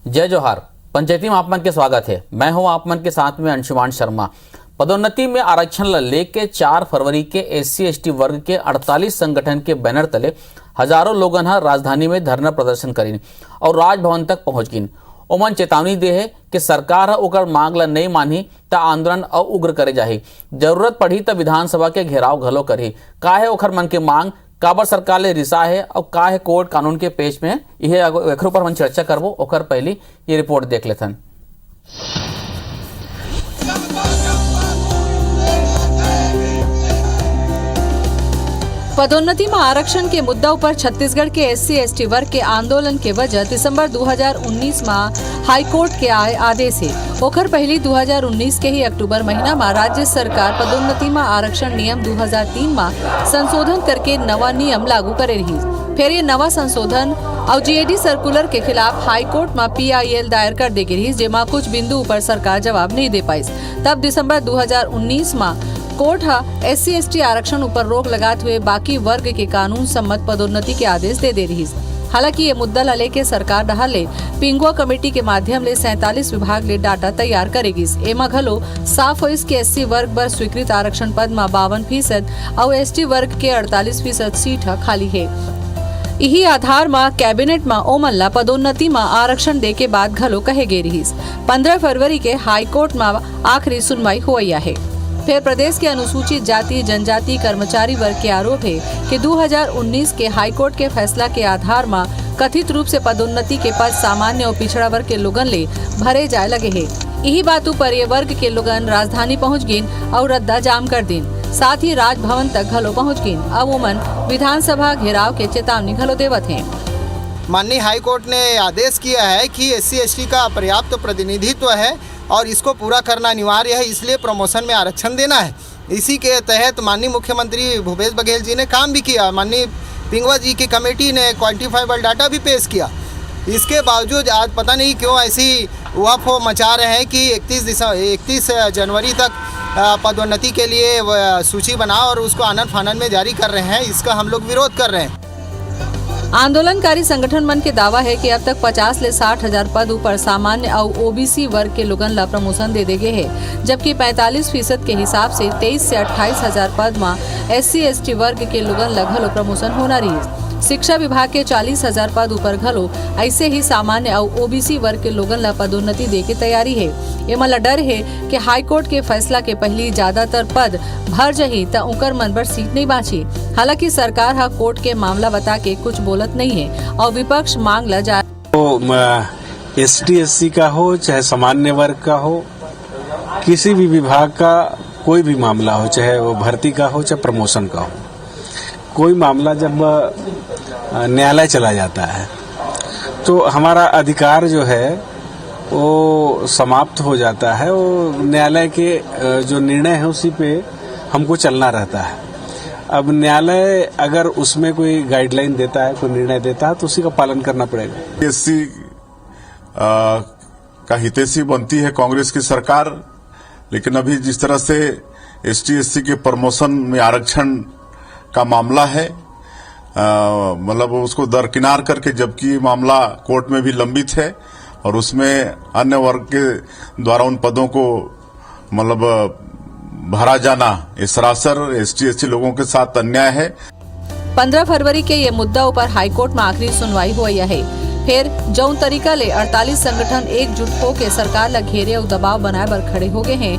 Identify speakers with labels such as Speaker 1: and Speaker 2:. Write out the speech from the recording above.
Speaker 1: जय जोहार। पंचायती में आप मन के स्वागत है। मैं हूं आप मन के साथ में अंशुमान शर्मा। पदोन्नति में आरक्षण लेके 4 फरवरी के SC/ST वर्ग के 48 संगठन के बैनर तले हजारों लोगन राजधानी में धरना प्रदर्शन करीन और राजभवन तक पहुंच गिन। ओमन चेतावनी दे है कि सरकार ओकर मांग ला नहीं मानी त आंदोलन और उग्र करे जाही। जरूरत पड़ी त विधानसभा के घेराव घलो करही। का है ओखर मन के मांग, काबर सरकार ले रिसा है और का है कोर्ट कानून के पेश में, यह एक पर हम चर्चा करबो। ओकर पहली ये रिपोर्ट देख लेथन।
Speaker 2: पदोन्नति में आरक्षण के मुद्दा पर छत्तीसगढ़ के SC/ST वर्ग के आंदोलन के वजह दिसंबर 2019 में हाईकोर्ट के आदेश है। ओखर पहली 2019 के ही अक्टूबर महीना में राज्य सरकार पदोन्नति में आरक्षण नियम 2003 में संशोधन करके नवा नियम लागू करे रही। फिर ये नवा संशोधन और GAD सर्कुलर के खिलाफ हाईकोर्ट में PIL दायर कर दे रही, जेमा कुछ बिंदु पर सरकार जवाब नहीं दे पाई। तब दिसंबर 2019 में कोर्ट SC/ST आरक्षण ऊपर रोक लगाते हुए बाकी वर्ग के कानून सम्मत पदोन्नति के आदेश दे रही। हालांकि ये मुद्दा ला लेके सरकार डहाले पिंगुआ कमेटी के माध्यम ले 47 विभाग ले डाटा तैयार करेगी। एमा घलो साफ होइस के SC वर्ग पर स्वीकृत आरक्षण पद में 52% और ST वर्ग के 48% सीट खाली है। यही आधार में कैबिनेट में ओमन ला पदोन्नति में आरक्षण दे के बाद घलो कहे गे रही। 15 फरवरी के हाईकोर्ट में आखिरी सुनवाई हुई है। फिर प्रदेश के अनुसूचित जाति जनजाति कर्मचारी वर्ग के आरोप है कि 2019 के हाईकोर्ट के फैसला के आधार में कथित रूप से पदोन्नति के पद सामान्य और पिछड़ा वर्ग के लोगन ले भरे जाए लगे है। यही बात पर ये वर्ग के लोगन राजधानी पहुंच गिन और रद्दा जाम कर दिन, साथ ही राजभवन तक घलो पहुंच गिन। अब ओमन विधानसभा घेराव के चेतावनी घलो देवत है।
Speaker 3: माननीय हाईकोर्ट ने आदेश किया है कि SC/ST का पर्याप्त प्रतिनिधित्व है और इसको पूरा करना अनिवार्य है, इसलिए प्रमोशन में आरक्षण देना है। इसी के तहत माननीय मुख्यमंत्री भूपेश बघेल जी ने काम भी किया। माननीय पिंगुआ जी की कमेटी ने क्वांटिफाइबल डाटा भी पेश किया। इसके बावजूद आज पता नहीं क्यों ऐसी उहापोह मचा रहे हैं कि 31 जनवरी तक पदोन्नति के लिए सूची बनाओ और उसको आनन फानन में जारी कर रहे हैं। इसका हम लोग विरोध कर रहे हैं।
Speaker 2: आंदोलनकारी संगठन मन के दावा है कि अब तक 50 से 60 हजार पद ऊपर सामान्य और OBC वर्ग के लोगन ला प्रमोशन दे गए है, जबकि 45% के हिसाब से 23 से 28 हजार पद में SC/ST वर्ग के लोगन ला घलो प्रमोशन होना रही। शिक्षा विभाग के 40 हजार पद ऊपर घलो ऐसे ही सामान्य और OBC वर्ग के लोगन ला पदोन्नति दे के तैयारी है। एमा ला डर है कि हाईकोर्ट के फैसला के पहली ज्यादातर पद भर जही त उनकर मन पर सीट नहीं बाची। हालांकि सरकार कोर्ट के मामला बता के कुछ बोलत नहीं है और विपक्ष मांग ला जाए।
Speaker 4: तो ST/SC का हो चाहे सामान्य वर्ग का हो, किसी भी विभाग का कोई भी मामला हो, चाहे वो भर्ती का हो चाहे प्रमोशन का हो, कोई मामला जब न्यायालय चला जाता है तो हमारा अधिकार जो है वो समाप्त हो जाता है। वो न्यायालय के जो निर्णय है उसी पे हमको चलना रहता है। अब न्यायालय अगर उसमें कोई गाइडलाइन देता है, कोई निर्णय देता है तो उसी का पालन करना पड़ेगा।
Speaker 5: SC का हितैषी बनती है कांग्रेस की सरकार, लेकिन अभी जिस तरह से ST/SC के प्रमोशन में आरक्षण का मामला है, मतलब उसको दरकिनार करके, जबकि मामला कोर्ट में भी लंबित है और उसमें अन्य वर्ग के द्वारा उन पदों को मतलब भरा जाना, ये सरासर ST/SC लोगों के साथ अन्याय है।
Speaker 2: 15 फरवरी के ये मुद्दा ऊपर हाईकोर्ट में आखिरी सुनवाई हुई है। फिर जौन तरीका ले 48 संगठन एकजुट होकर सरकार ला घेरे और दबाव बनाए बर खड़े हो गए हैं।